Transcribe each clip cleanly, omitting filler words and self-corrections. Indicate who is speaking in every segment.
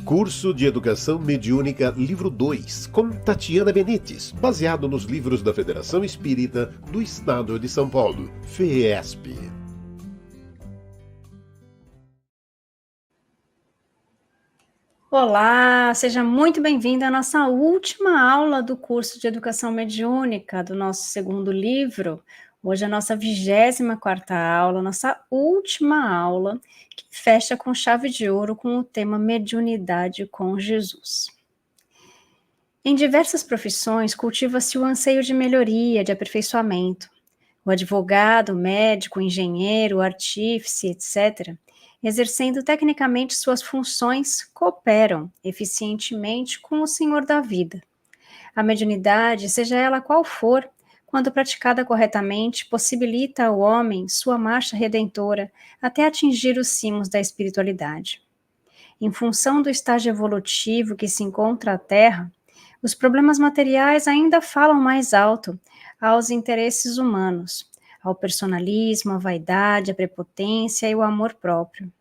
Speaker 1: Curso de Educação Mediúnica, livro 2, com Tatiana Benites, baseado nos livros da Federação Espírita do Estado de São Paulo, FEESP.
Speaker 2: Olá, seja muito bem-vindo à nossa última aula do curso de Educação Mediúnica, do nosso segundo livro. Hoje é a nossa 24ª aula, nossa última aula, que fecha com chave de ouro com o tema Mediunidade com Jesus. Em diversas profissões, cultiva-se o anseio de melhoria, de aperfeiçoamento. O advogado, médico, engenheiro, artífice, etc., exercendo tecnicamente suas funções, cooperam eficientemente com o Senhor da vida. A mediunidade, seja ela qual for, quando praticada corretamente, possibilita ao homem sua marcha redentora até atingir os cimos da espiritualidade. Em função do estágio evolutivo que se encontra a Terra, os problemas materiais ainda falam mais alto aos interesses humanos, ao personalismo, à vaidade, à prepotência e ao amor próprio.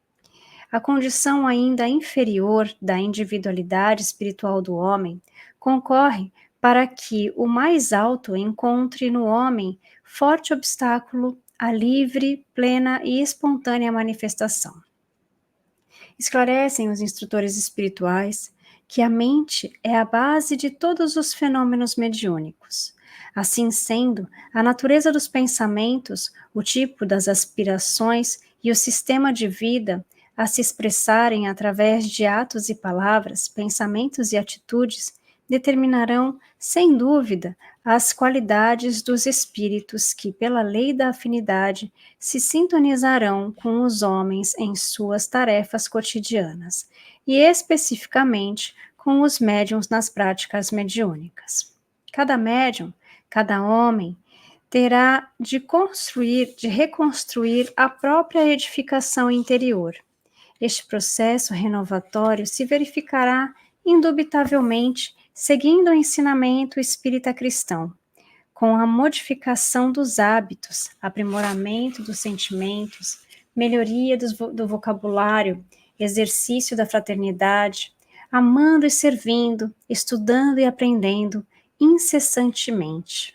Speaker 2: A condição ainda inferior da individualidade espiritual do homem concorre para que o mais alto encontre no homem forte obstáculo à livre, plena e espontânea manifestação. Esclarecem os instrutores espirituais que a mente é a base de todos os fenômenos mediúnicos. Assim sendo, a natureza dos pensamentos, o tipo das aspirações e o sistema de vida a se expressarem através de atos e palavras, pensamentos e atitudes, determinarão, sem dúvida, as qualidades dos espíritos que, pela lei da afinidade, se sintonizarão com os homens em suas tarefas cotidianas, e especificamente com os médiuns nas práticas mediúnicas. Cada médium, cada homem, terá de reconstruir a própria edificação interior. Este processo renovatório se verificará indubitavelmente seguindo o ensinamento espírita cristão, com a modificação dos hábitos, aprimoramento dos sentimentos, melhoria do vocabulário, exercício da fraternidade, amando e servindo, estudando e aprendendo incessantemente.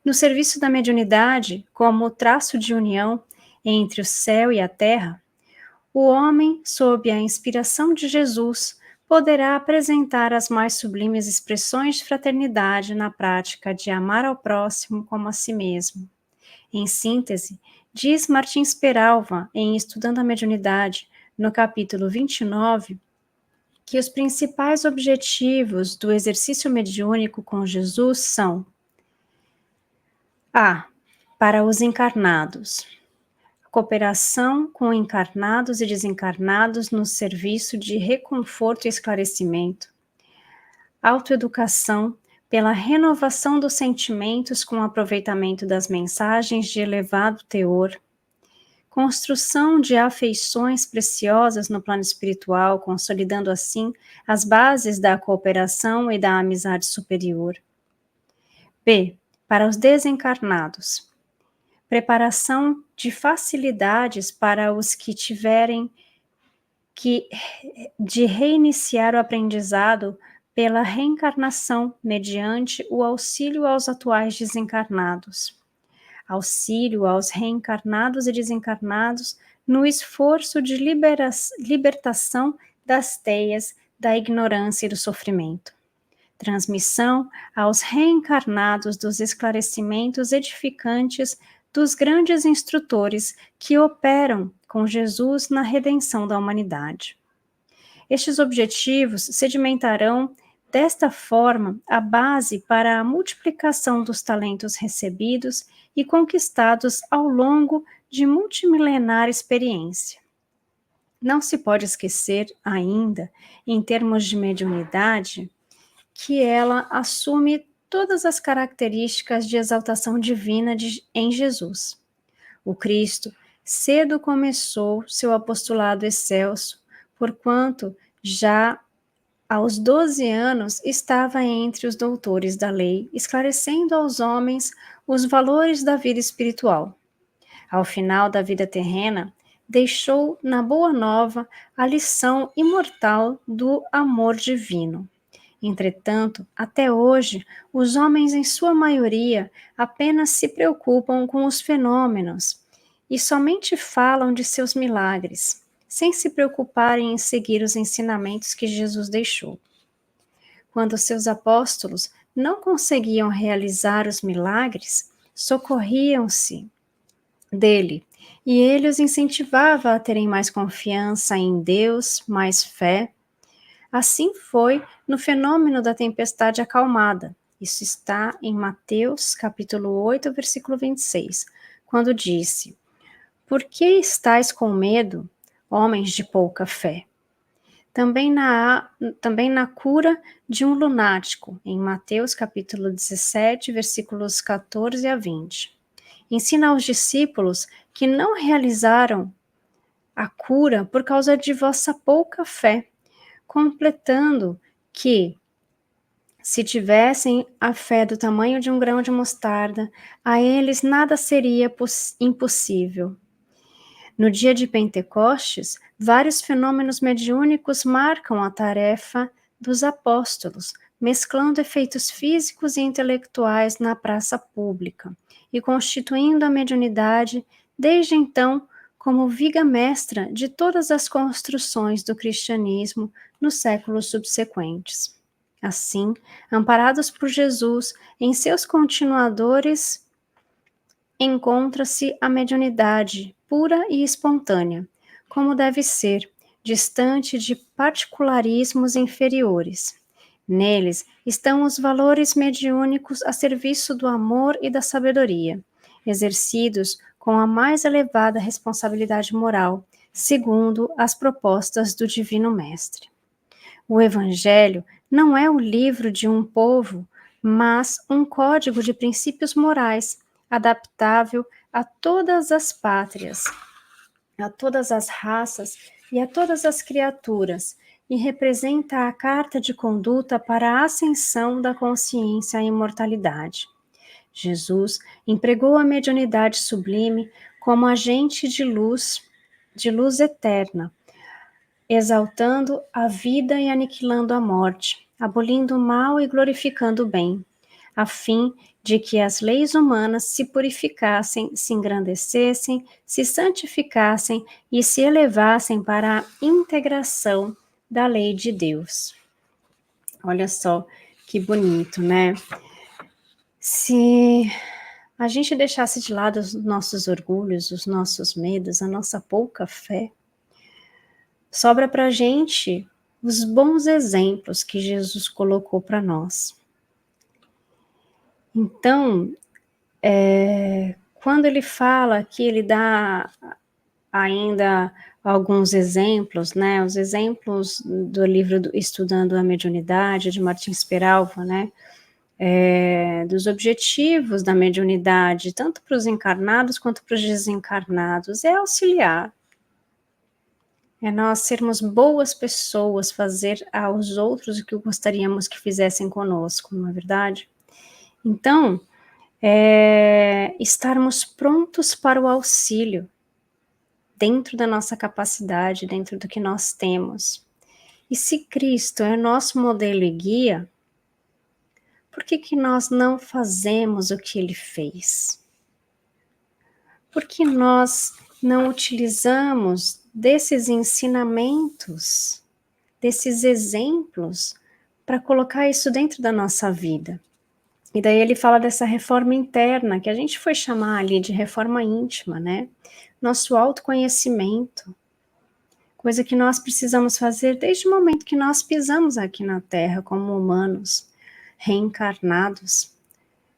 Speaker 2: No serviço da mediunidade, como traço de união entre o céu e a terra, o homem, sob a inspiração de Jesus, poderá apresentar as mais sublimes expressões de fraternidade na prática de amar ao próximo como a si mesmo. Em síntese, diz Martins Peralva, em Estudando a Mediunidade, no capítulo 29, que os principais objetivos do exercício mediúnico com Jesus são: a. Para os encarnados, cooperação com encarnados e desencarnados no serviço de reconforto e esclarecimento, autoeducação pela renovação dos sentimentos com aproveitamento das mensagens de elevado teor, construção de afeições preciosas no plano espiritual, consolidando assim as bases da cooperação e da amizade superior. B. Para os desencarnados, preparação de facilidades para os que tiverem de reiniciar o aprendizado pela reencarnação mediante o auxílio aos atuais desencarnados. Auxílio aos reencarnados e desencarnados no esforço de libertação das teias da ignorância e do sofrimento. Transmissão aos reencarnados dos esclarecimentos edificantes dos grandes instrutores que operam com Jesus na redenção da humanidade. Estes objetivos sedimentarão, desta forma, a base para a multiplicação dos talentos recebidos e conquistados ao longo de multimilenar experiência. Não se pode esquecer ainda, em termos de mediunidade, que ela assume todas as características de exaltação divina em Jesus. O Cristo cedo começou seu apostolado excelso, porquanto já aos 12 anos estava entre os doutores da lei, esclarecendo aos homens os valores da vida espiritual. Ao final da vida terrena, deixou na Boa Nova a lição imortal do amor divino. Entretanto, até hoje, os homens, em sua maioria, apenas se preocupam com os fenômenos e somente falam de seus milagres, sem se preocuparem em seguir os ensinamentos que Jesus deixou. Quando seus apóstolos não conseguiam realizar os milagres, socorriam-se dele, e ele os incentivava a terem mais confiança em Deus, mais fé. Assim foi no fenômeno da tempestade acalmada. Isso está em Mateus, capítulo 8, versículo 26, quando disse: "Por que estáis com medo, homens de pouca fé?" Também na cura de um lunático, em Mateus, capítulo 17, versículos 14 a 20. Ensina aos discípulos que não realizaram a cura por causa de vossa pouca fé, completando que, se tivessem a fé do tamanho de um grão de mostarda, a eles nada seria impossível. No dia de Pentecostes, vários fenômenos mediúnicos marcam a tarefa dos apóstolos, mesclando efeitos físicos e intelectuais na praça pública e constituindo a mediunidade, desde então, como viga mestra de todas as construções do cristianismo nos séculos subsequentes. Assim, amparados por Jesus, em seus continuadores encontra-se a mediunidade pura e espontânea, como deve ser, distante de particularismos inferiores. Neles estão os valores mediúnicos a serviço do amor e da sabedoria, exercidos com a mais elevada responsabilidade moral, segundo as propostas do Divino Mestre. O Evangelho não é o livro de um povo, mas um código de princípios morais, adaptável a todas as pátrias, a todas as raças e a todas as criaturas, e representa a carta de conduta para a ascensão da consciência à imortalidade. Jesus empregou a mediunidade sublime como agente de luz eterna, exaltando a vida e aniquilando a morte, abolindo o mal e glorificando o bem, a fim de que as leis humanas se purificassem, se engrandecessem, se santificassem e se elevassem para a integração da lei de Deus. Olha só que bonito, né? Se a gente deixasse de lado os nossos orgulhos, os nossos medos, a nossa pouca fé, sobra para a gente os bons exemplos que Jesus colocou para nós. Então, quando ele fala que ele dá ainda alguns exemplos, né, os exemplos do livro Estudando a Mediunidade, de Martins Peralva, né, dos objetivos da mediunidade, tanto para os encarnados quanto para os desencarnados, é auxiliar. É nós sermos boas pessoas, fazer aos outros o que gostaríamos que fizessem conosco, não é verdade? Então, estarmos prontos para o auxílio, dentro da nossa capacidade, dentro do que nós temos. E se Cristo é nosso modelo e guia, por que nós não fazemos o que Ele fez? Por que nós não utilizamos desses ensinamentos, desses exemplos, para colocar isso dentro da nossa vida? E daí ele fala dessa reforma interna, que a gente foi chamar ali de reforma íntima, né? Nosso autoconhecimento, coisa que nós precisamos fazer desde o momento que nós pisamos aqui na Terra como humanos, reencarnados,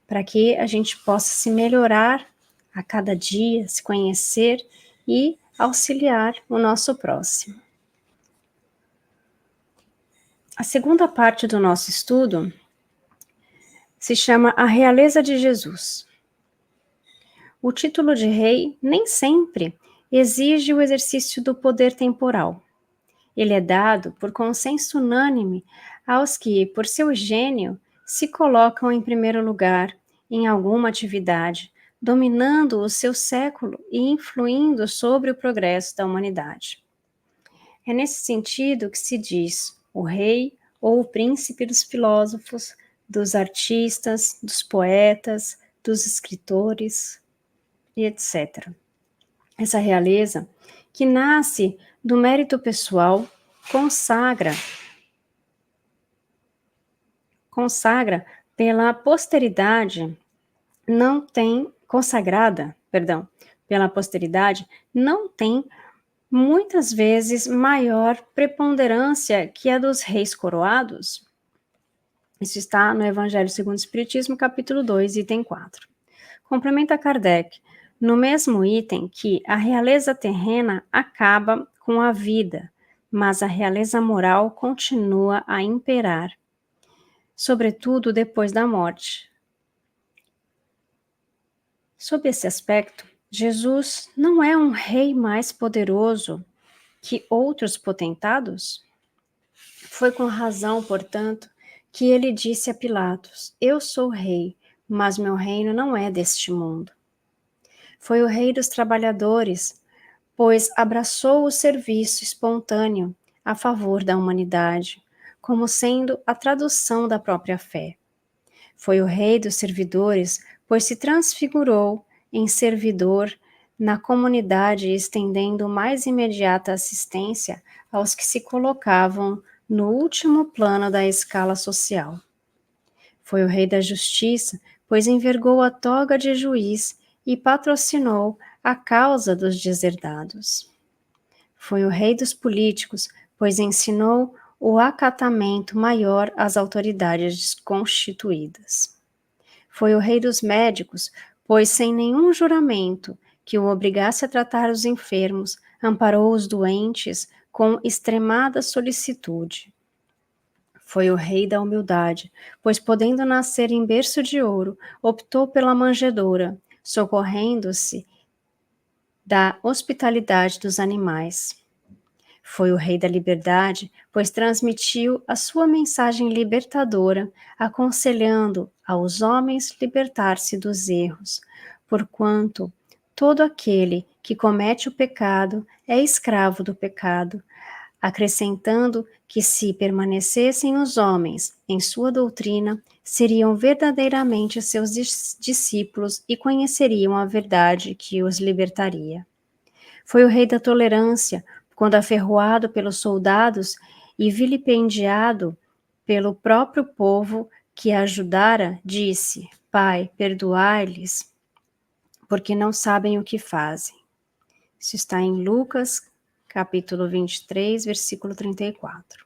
Speaker 2: para que a gente possa se melhorar a cada dia, se conhecer e auxiliar o nosso próximo. A segunda parte do nosso estudo se chama A Realeza de Jesus. O título de rei nem sempre exige o exercício do poder temporal. Ele é dado por consenso unânime aos que, por seu gênio, se colocam em primeiro lugar em alguma atividade, dominando o seu século e influindo sobre o progresso da humanidade. É nesse sentido que se diz o rei ou o príncipe dos filósofos, dos artistas, dos poetas, dos escritores e etc. Essa realeza, que nasce do mérito pessoal, consagra pela posteridade, não tem consagrada, perdão, pela posteridade, não tem muitas vezes maior preponderância que a dos reis coroados. Isso está no Evangelho segundo o Espiritismo, capítulo 2, item 4. Complementa Kardec, no mesmo item, que a realeza terrena acaba com a vida, mas a realeza moral continua a imperar, sobretudo depois da morte. Sob esse aspecto, Jesus não é um rei mais poderoso que outros potentados? Foi com razão, portanto, que ele disse a Pilatos: Eu sou rei, mas meu reino não é deste mundo. Foi o rei dos trabalhadores, pois abraçou o serviço espontâneo a favor da humanidade, como sendo a tradução da própria fé. Foi o rei dos servidores, pois se transfigurou em servidor na comunidade, estendendo mais imediata assistência aos que se colocavam no último plano da escala social. Foi o rei da justiça, pois envergou a toga de juiz e patrocinou a causa dos deserdados. Foi o rei dos políticos, pois ensinou o acatamento maior às autoridades constituídas. Foi o rei dos médicos, pois sem nenhum juramento que o obrigasse a tratar os enfermos, amparou os doentes com extremada solicitude. Foi o rei da humildade, pois podendo nascer em berço de ouro, optou pela manjedoura, socorrendo-se da hospitalidade dos animais. Foi o rei da liberdade, pois transmitiu a sua mensagem libertadora, aconselhando aos homens libertar-se dos erros, porquanto todo aquele que comete o pecado é escravo do pecado, acrescentando que se permanecessem os homens em sua doutrina, seriam verdadeiramente seus discípulos e conheceriam a verdade que os libertaria. Foi o rei da tolerância, quando aferroado pelos soldados e vilipendiado pelo próprio povo que ajudara, disse: Pai, perdoai-lhes, porque não sabem o que fazem. Isso está em Lucas, capítulo 23, versículo 34.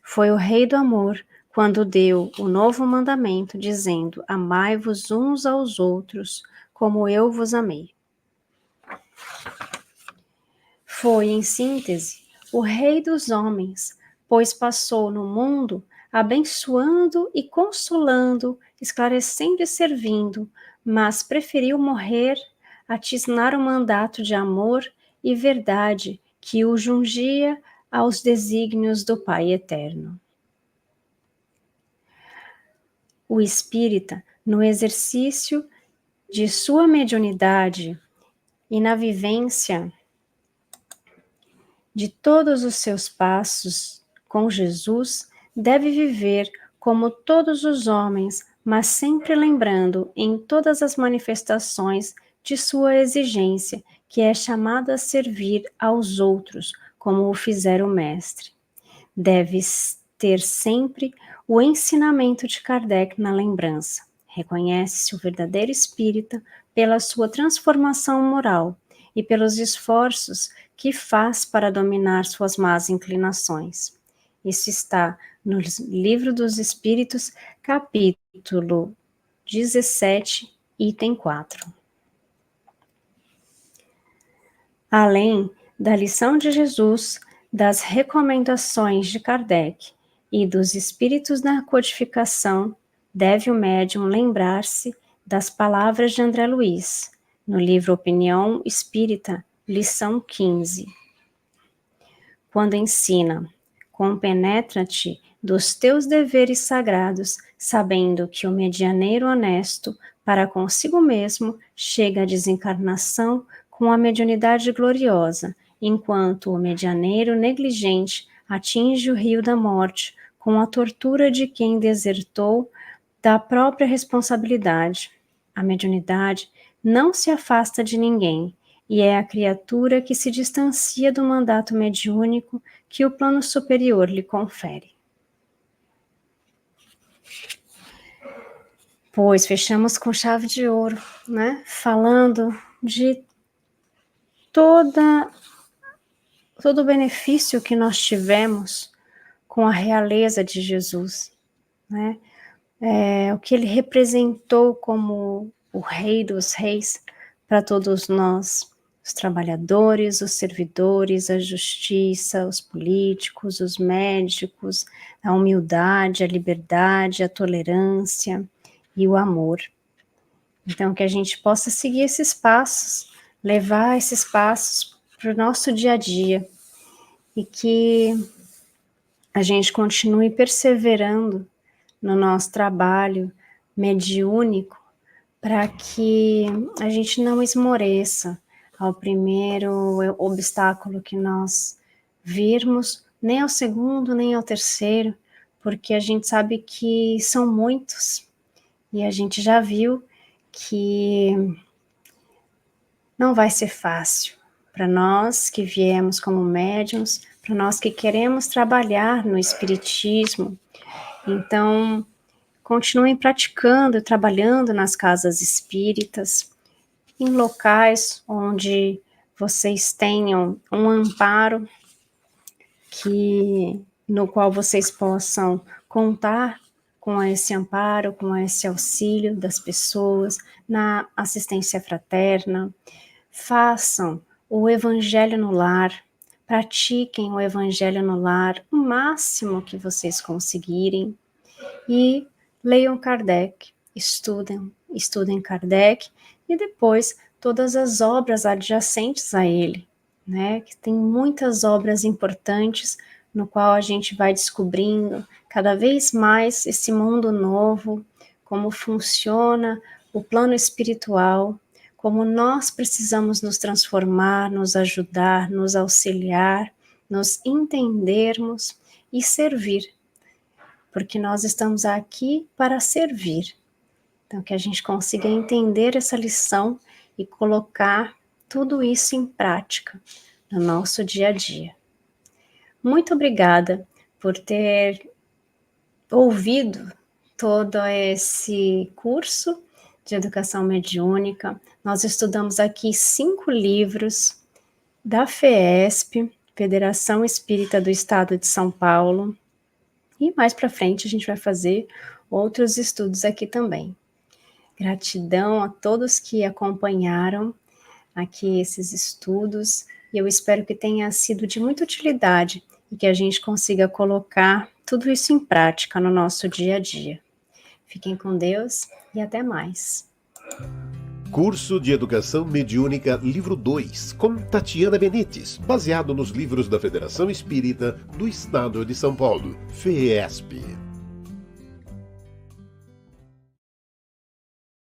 Speaker 2: Foi o rei do amor, quando deu o novo mandamento, dizendo: Amai-vos uns aos outros, como eu vos amei. Foi, em síntese, o rei dos homens, pois passou no mundo abençoando e consolando, esclarecendo e servindo, mas preferiu morrer a tisnar o mandato de amor e verdade que o jungia aos desígnios do Pai Eterno. O espírita, no exercício de sua mediunidade e na vivência de todos os seus passos com Jesus, deve viver como todos os homens, mas sempre lembrando em todas as manifestações de sua exigência, que é chamado a servir aos outros, como o fizera o Mestre. Deve ter sempre o ensinamento de Kardec na lembrança. Reconhece-se o verdadeiro espírita pela sua transformação moral e pelos esforços que faz para dominar suas más inclinações. Isso está no Livro dos Espíritos, capítulo 17, item 4. Além da lição de Jesus, das recomendações de Kardec e dos espíritos da codificação, deve o médium lembrar-se das palavras de André Luiz, no livro Opinião Espírita, lição 15, quando ensina: compenetra-te dos teus deveres sagrados, sabendo que o medianeiro honesto, para consigo mesmo, chega à desencarnação com a mediunidade gloriosa, enquanto o medianeiro negligente atinge o rio da morte com a tortura de quem desertou da própria responsabilidade. A mediunidade não se afasta de ninguém, e é a criatura que se distancia do mandato mediúnico que o plano superior lhe confere. Pois fechamos com chave de ouro, né? Falando de todo o benefício que nós tivemos com a realeza de Jesus, né? O que ele representou como o Rei dos Reis para todos nós, os trabalhadores, os servidores, a justiça, os políticos, os médicos, a humildade, a liberdade, a tolerância e o amor. Então, que a gente possa seguir esses passos, levar esses passos para o nosso dia a dia e que a gente continue perseverando no nosso trabalho mediúnico para que a gente não esmoreça ao primeiro obstáculo que nós virmos, nem ao segundo, nem ao terceiro, porque a gente sabe que são muitos e a gente já viu que não vai ser fácil para nós que viemos como médiuns, para nós que queremos trabalhar no espiritismo. Então, continuem praticando, trabalhando nas casas espíritas, em locais onde vocês tenham um amparo no qual vocês possam contar com esse amparo, com esse auxílio das pessoas, na assistência fraterna. Façam o evangelho no lar, pratiquem o evangelho no lar o máximo que vocês conseguirem e leiam Kardec, estudem Kardec e depois todas as obras adjacentes a ele, né? Que tem muitas obras importantes no qual a gente vai descobrindo cada vez mais esse mundo novo, como funciona o plano espiritual, como nós precisamos nos transformar, nos ajudar, nos auxiliar, nos entendermos e servir, porque nós estamos aqui para servir. Então, que a gente consiga entender essa lição e colocar tudo isso em prática no nosso dia a dia. Muito obrigada por ter ouvido todo esse curso de educação mediúnica. Nós estudamos aqui 5 livros da FEESP, Federação Espírita do Estado de São Paulo, e mais para frente a gente vai fazer outros estudos aqui também. Gratidão a todos que acompanharam aqui esses estudos, e eu espero que tenha sido de muita utilidade e que a gente consiga colocar tudo isso em prática no nosso dia a dia. Fiquem com Deus e até mais.
Speaker 1: Curso de Educação Mediúnica, livro 2, com Tatiana Benites, baseado nos livros da Federação Espírita do Estado de São Paulo, FEESP.